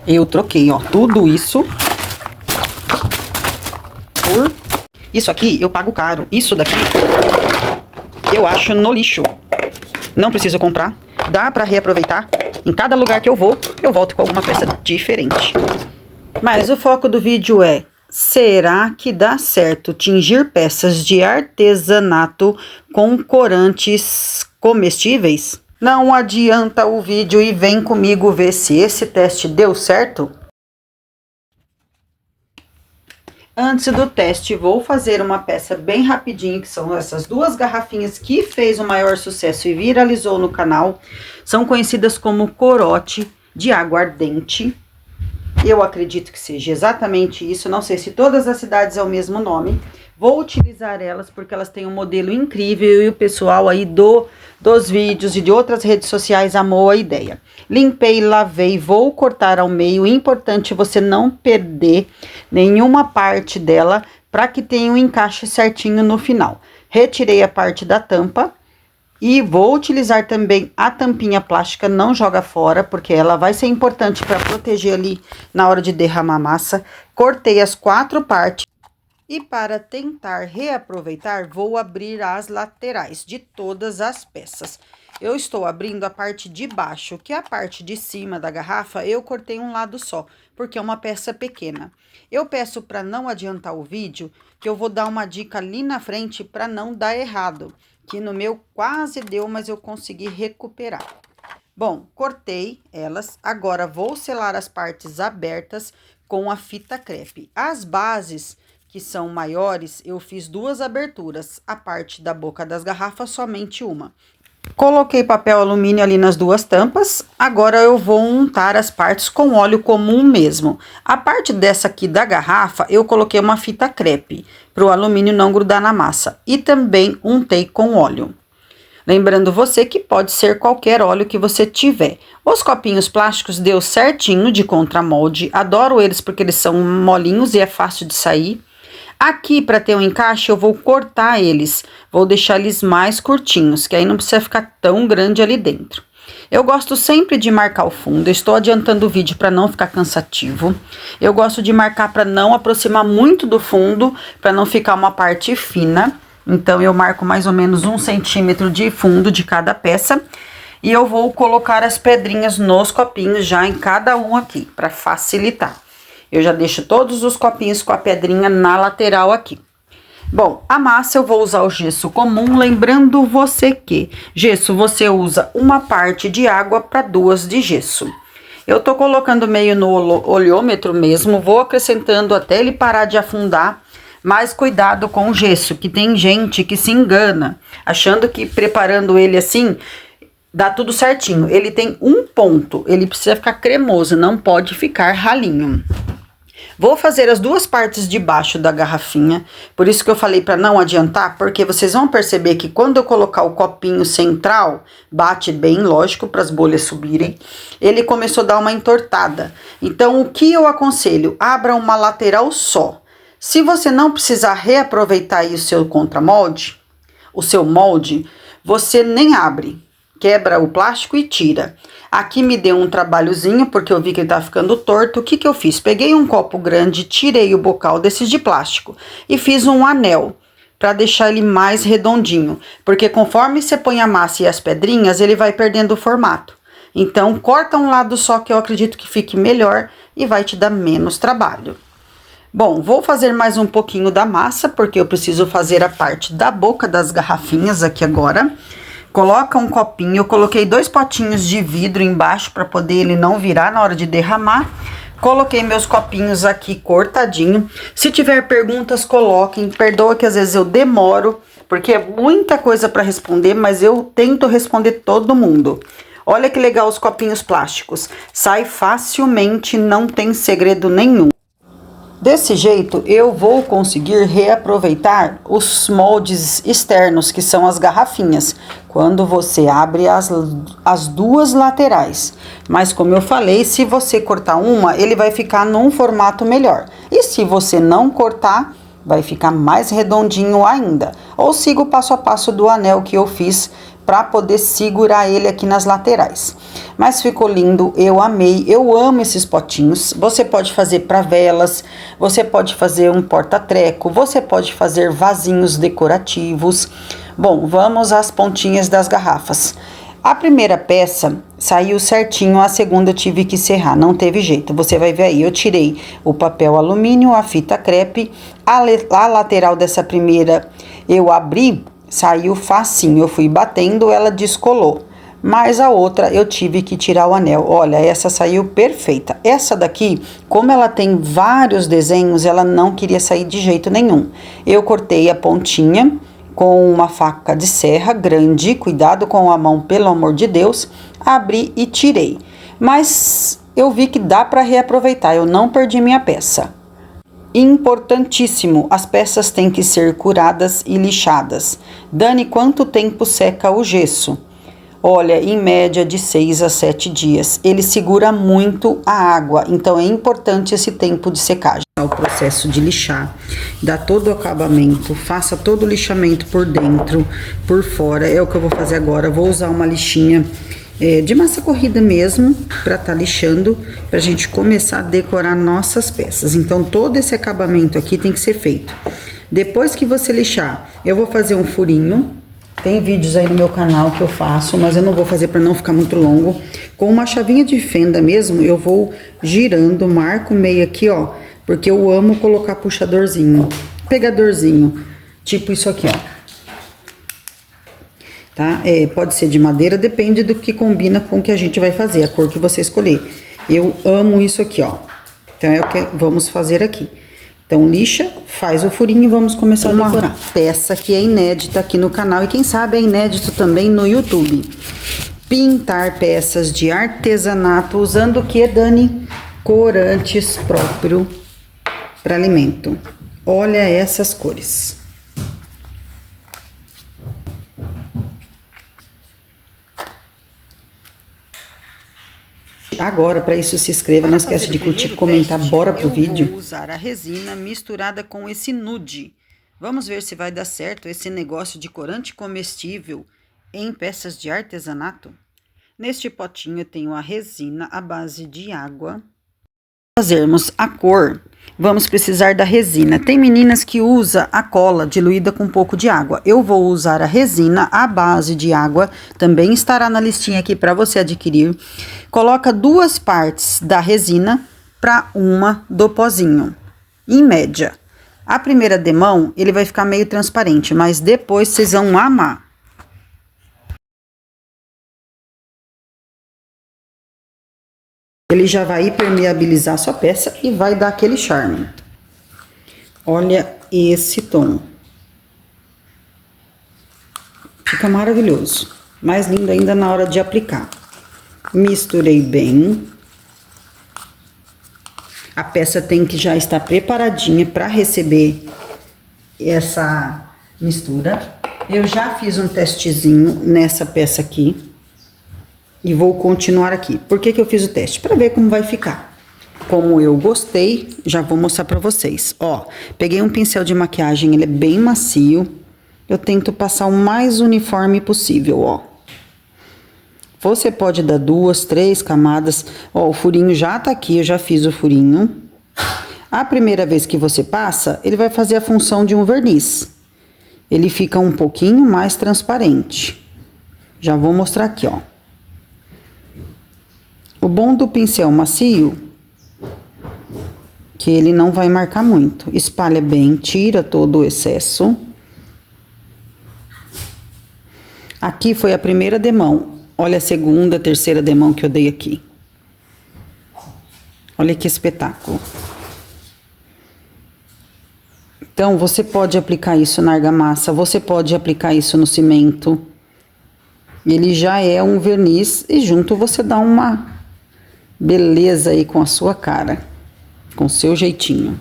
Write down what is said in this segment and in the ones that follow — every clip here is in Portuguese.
Eu troquei, ó, tudo isso por... Isso aqui eu pago caro. Isso daqui eu acho no lixo. Não preciso comprar. Dá pra reaproveitar. Em cada lugar que eu vou, eu volto com alguma peça diferente. Mas o foco do vídeo é: será que dá certo tingir peças de artesanato com corantes comestíveis? Não adianta o vídeo e vem comigo ver se esse teste deu certo. Antes do teste, vou fazer uma peça bem rapidinho, que são essas duas garrafinhas que fez o maior sucesso e viralizou no canal. São conhecidas como corote de aguardente. Eu acredito que seja exatamente isso, não sei se todas as cidades é o mesmo nome. Vou utilizar elas porque elas têm um modelo incrível e o pessoal aí dos vídeos e de outras redes sociais amou a ideia. Limpei, lavei, vou cortar ao meio. Importante você não perder nenhuma parte dela para que tenha um encaixe certinho no final. Retirei a parte da tampa e vou utilizar também a tampinha plástica, não joga fora, porque ela vai ser importante para proteger ali na hora de derramar massa. Cortei as 4 partes. E para tentar reaproveitar, vou abrir as laterais de todas as peças. Eu estou abrindo a parte de baixo, que é a parte de cima da garrafa, eu cortei um lado só, porque é uma peça pequena. Eu peço para não adiantar o vídeo, que eu vou dar uma dica ali na frente para não dar errado, que no meu quase deu, mas eu consegui recuperar. Bom, cortei elas, agora vou selar as partes abertas com a fita crepe. As bases, que são maiores, eu fiz 2 aberturas, a parte da boca das garrafas somente uma. Coloquei papel alumínio ali nas 2 tampas, agora eu vou untar as partes com óleo comum mesmo. A parte dessa aqui da garrafa, eu coloquei uma fita crepe, para o alumínio não grudar na massa, e também untei com óleo. Lembrando você que pode ser qualquer óleo que você tiver. Os copinhos plásticos deu certinho de contramolde, adoro eles porque eles são molinhos e é fácil de sair. Aqui, para ter um encaixe, eu vou cortar eles. Vou deixar eles mais curtinhos, que aí não precisa ficar tão grande ali dentro. Eu gosto sempre de marcar o fundo. Eu estou adiantando o vídeo para não ficar cansativo. Eu gosto de marcar para não aproximar muito do fundo, para não ficar uma parte fina. Então, eu marco mais ou menos 1 centímetro de fundo de cada peça. E eu vou colocar as pedrinhas nos copinhos já em cada um aqui, para facilitar. Eu já deixo todos os copinhos com a pedrinha na lateral aqui. Bom, a massa eu vou usar o gesso comum, lembrando você que gesso você usa uma parte de água para 2 de gesso. Eu tô colocando meio no olhômetro mesmo, vou acrescentando até ele parar de afundar, mas cuidado com o gesso, que tem gente que se engana, achando que preparando ele assim, dá tudo certinho. Ele tem um ponto, ele precisa ficar cremoso, não pode ficar ralinho. Vou fazer as 2 partes de baixo da garrafinha, por isso que eu falei para não adiantar, porque vocês vão perceber que quando eu colocar o copinho central, bate bem, lógico, para as bolhas subirem, ele começou a dar uma entortada. Então, o que eu aconselho? Abra uma lateral só. Se você não precisar reaproveitar aí o seu contramolde, o seu molde, você nem abre. Quebra o plástico e tira. Aqui me deu um trabalhozinho, porque eu vi que ele tá ficando torto. O que que eu fiz? Peguei um copo grande, tirei o bocal desses de plástico e fiz um anel para deixar ele mais redondinho. Porque conforme você põe a massa e as pedrinhas, ele vai perdendo o formato. Então, corta um lado só que eu acredito que fique melhor e vai te dar menos trabalho. Bom, vou fazer mais um pouquinho da massa, porque eu preciso fazer a parte da boca das garrafinhas aqui agora. Coloca um copinho, eu coloquei 2 potinhos de vidro embaixo para poder ele não virar na hora de derramar. Coloquei meus copinhos aqui cortadinho. Se tiver perguntas, coloquem. Perdoa que às vezes eu demoro, porque é muita coisa para responder, mas eu tento responder todo mundo. Olha que legal os copinhos plásticos. Sai facilmente, não tem segredo nenhum. Desse jeito, eu vou conseguir reaproveitar os moldes externos, que são as garrafinhas, quando você abre as 2 laterais. Mas como eu falei, se você cortar uma, ele vai ficar num formato melhor. E se você não cortar, vai ficar mais redondinho ainda. Ou siga o passo a passo do anel que eu fiz para poder segurar ele aqui nas laterais. Mas ficou lindo, eu amei, eu amo esses potinhos. Você pode fazer para velas, você pode fazer um porta-treco, você pode fazer vasinhos decorativos. Bom, vamos às pontinhas das garrafas. A primeira peça saiu certinho, a segunda eu tive que serrar, não teve jeito. Você vai ver aí, eu tirei o papel alumínio, a fita crepe, a lateral dessa primeira eu abri, saiu facinho, eu fui batendo, ela descolou. Mas a outra eu tive que tirar o anel. Olha, essa saiu perfeita. Essa daqui, como ela tem vários desenhos, ela não queria sair de jeito nenhum. Eu cortei a pontinha com uma faca de serra grande, cuidado com a mão, pelo amor de Deus, abri e tirei. Mas eu vi que dá para reaproveitar, eu não perdi minha peça. Importantíssimo, as peças têm que ser curadas e lixadas. Dani, quanto tempo seca o gesso? Olha, em média de 6 a 7 dias. Ele segura muito a água, então é importante esse tempo de secagem. O processo de lixar, dá todo o acabamento, faça todo o lixamento por dentro, por fora, é o que eu vou fazer agora. Vou usar uma lixinha de massa corrida mesmo, para tá lixando, pra gente começar a decorar nossas peças. Então, todo esse acabamento aqui tem que ser feito. Depois que você lixar, eu vou fazer um furinho. Tem vídeos aí no meu canal que eu faço, mas eu não vou fazer para não ficar muito longo. Com uma chavinha de fenda mesmo, eu vou girando, marco meio aqui, ó, porque eu amo colocar puxadorzinho, pegadorzinho, tipo isso aqui, ó. Tá? Pode ser de madeira, depende do que combina com o que a gente vai fazer, a cor que você escolher. Eu amo isso aqui, ó. Então, é o que vamos fazer aqui. Então, lixa, faz o furinho e vamos começar a decorar. Uma peça que é inédita aqui no canal e quem sabe é inédito também no YouTube. Pintar peças de artesanato usando o que, Dani? Corantes próprio para alimento. Olha essas cores. Agora, para isso, se inscreva, não esquece de curtir, comentar, bora pro vídeo. Eu vou usar a resina misturada com esse nude. Vamos ver se vai dar certo esse negócio de corante comestível em peças de artesanato. Neste potinho eu tenho a resina à base de água. Para fazermos a cor, vamos precisar da resina. Tem meninas que usam a cola diluída com um pouco de água. Eu vou usar a resina à base de água. Também estará na listinha aqui para você adquirir. Coloca 2 partes da resina para uma do pozinho, em média. A primeira demão, ele vai ficar meio transparente, mas depois vocês vão amar. Ele já vai impermeabilizar a sua peça e vai dar aquele charme. Olha esse tom. Fica maravilhoso. Mais lindo ainda na hora de aplicar. Misturei bem. A peça tem que já estar preparadinha para receber essa mistura. Eu já fiz um testezinho nessa peça aqui. E vou continuar aqui. Por que que eu fiz o teste? Para ver como vai ficar. Como eu gostei, já vou mostrar para vocês. Ó, peguei um pincel de maquiagem, ele é bem macio. Eu tento passar o mais uniforme possível, ó. Você pode dar 2, 3 camadas. Ó, o furinho já tá aqui, eu já fiz o furinho. A primeira vez que você passa, ele vai fazer a função de um verniz. Ele fica um pouquinho mais transparente. Já vou mostrar aqui, ó. O bom do pincel macio, que ele não vai marcar muito. Espalha bem, tira todo o excesso. Aqui foi a primeira demão. Olha a segunda, terceira demão que eu dei aqui. Olha que espetáculo. Então, você pode aplicar isso na argamassa, você pode aplicar isso no cimento. Ele já é um verniz e junto você dá uma beleza aí com a sua cara, com o seu jeitinho.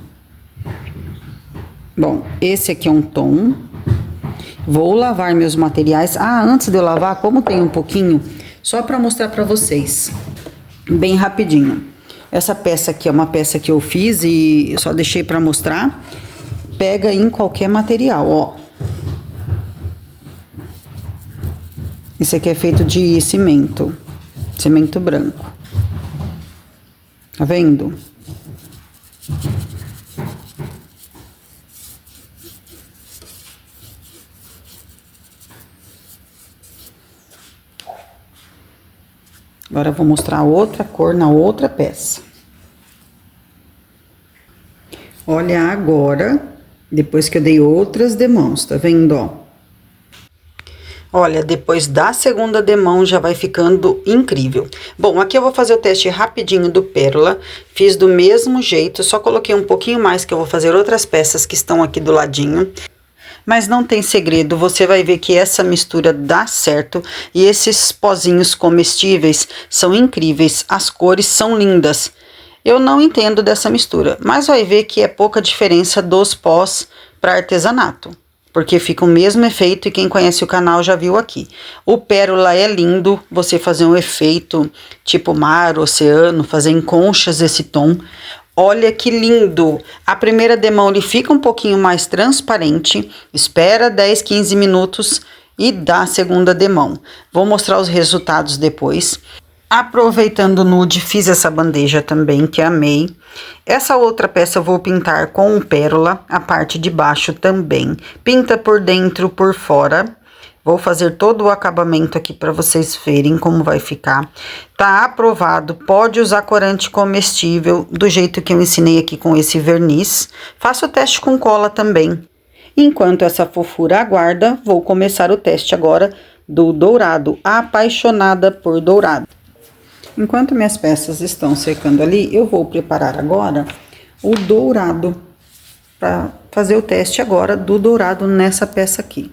Bom, esse aqui é um tom. Vou lavar meus materiais. Ah, antes de eu lavar, como tem um pouquinho, só para mostrar para vocês, bem rapidinho. Essa peça aqui é uma peça que eu fiz e eu só deixei para mostrar. pega em qualquer material, ó. Esse aqui é feito de cimento branco. Tá vendo? Agora eu vou mostrar a outra cor na outra peça. Olha agora, depois que eu dei outras demãos, tá vendo, ó? Olha, depois da segunda demão já vai ficando incrível. Bom, aqui eu vou fazer o teste rapidinho do pérola. Fiz do mesmo jeito, só coloquei um pouquinho mais que eu vou fazer outras peças que estão aqui do ladinho. Mas não tem segredo, você vai ver que essa mistura dá certo. E esses pozinhos comestíveis são incríveis, as cores são lindas. Eu não entendo dessa mistura, mas vai ver que é pouca diferença dos pós para artesanato. Porque fica o mesmo efeito e quem conhece o canal já viu aqui. O pérola é lindo, você fazer um efeito tipo mar, oceano, fazer em conchas esse tom. Olha que lindo! A primeira demão ele fica um pouquinho mais transparente, espera 10, 15 minutos e dá a segunda demão. Vou mostrar os resultados depois. Aproveitando o nude, fiz essa bandeja também, que amei. Essa outra peça eu vou pintar com o pérola, a parte de baixo também. Pinta por dentro, por fora. Vou fazer todo o acabamento aqui para vocês verem como vai ficar. Tá aprovado, pode usar corante comestível, do jeito que eu ensinei aqui com esse verniz. Faça o teste com cola também. Enquanto essa fofura aguarda, vou começar o teste agora do dourado. Apaixonada por dourado. Enquanto minhas peças estão secando ali, eu vou preparar agora o dourado, para fazer o teste agora do dourado nessa peça aqui.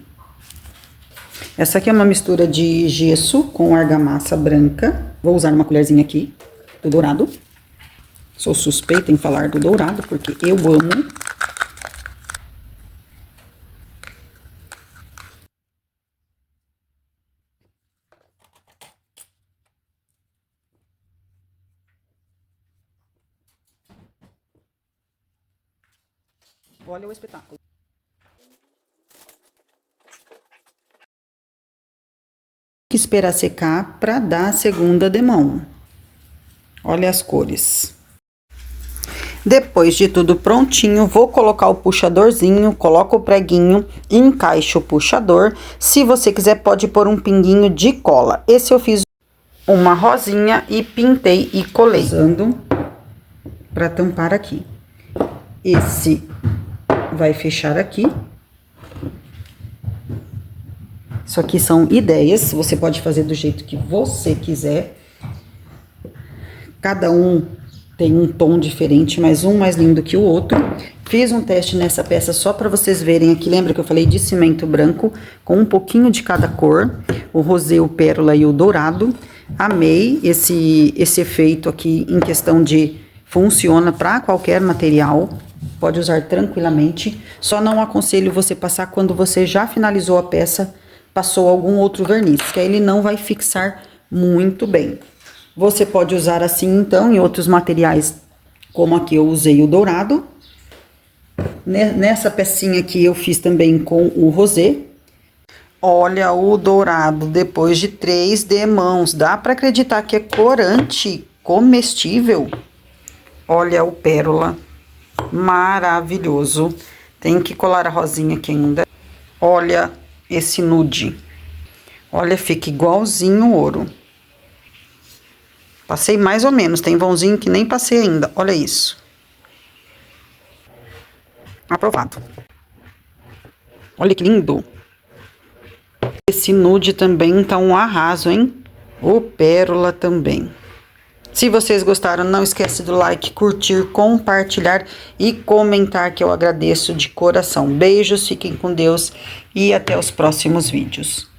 Essa aqui é uma mistura de gesso com argamassa branca. Vou usar uma colherzinha aqui do dourado. Sou suspeita em falar do dourado, porque eu amo. Olha o espetáculo. Que esperar secar para dar a segunda demão. Olha as cores. Depois de tudo prontinho, vou colocar o puxadorzinho, coloco o preguinho, encaixo o puxador. Se você quiser, pode pôr um pinguinho de cola. Esse eu fiz uma rosinha e pintei e colei. Usando para tampar aqui. Esse vai fechar aqui. Isso aqui são ideias, você pode fazer do jeito que você quiser. Cada um tem um tom diferente, mas um mais lindo que o outro. Fiz um teste nessa peça só para vocês verem aqui. Lembra que eu falei de cimento branco com um pouquinho de cada cor, o rosé, o pérola e o dourado. Amei esse efeito aqui em questão de funciona para qualquer material. Pode usar tranquilamente. Só não aconselho você passar quando você já finalizou a peça, passou algum outro verniz, que aí ele não vai fixar muito bem. Você pode usar assim, então, em outros materiais, como aqui eu usei o dourado. Nessa pecinha aqui eu fiz também com o rosé. Olha o dourado, depois de 3 demãos. Dá para acreditar que é corante comestível? Olha o pérola, maravilhoso. Tem que colar a rosinha aqui ainda. Olha esse nude. Olha, fica igualzinho ouro. Passei mais ou menos, tem vãozinho que nem passei ainda. Olha isso. Aprovado. Olha que lindo. Esse nude também tá um arraso, hein? O pérola também. Se vocês gostaram, não esquece do like, curtir, compartilhar e comentar, que eu agradeço de coração. Beijos, fiquem com Deus e até os próximos vídeos.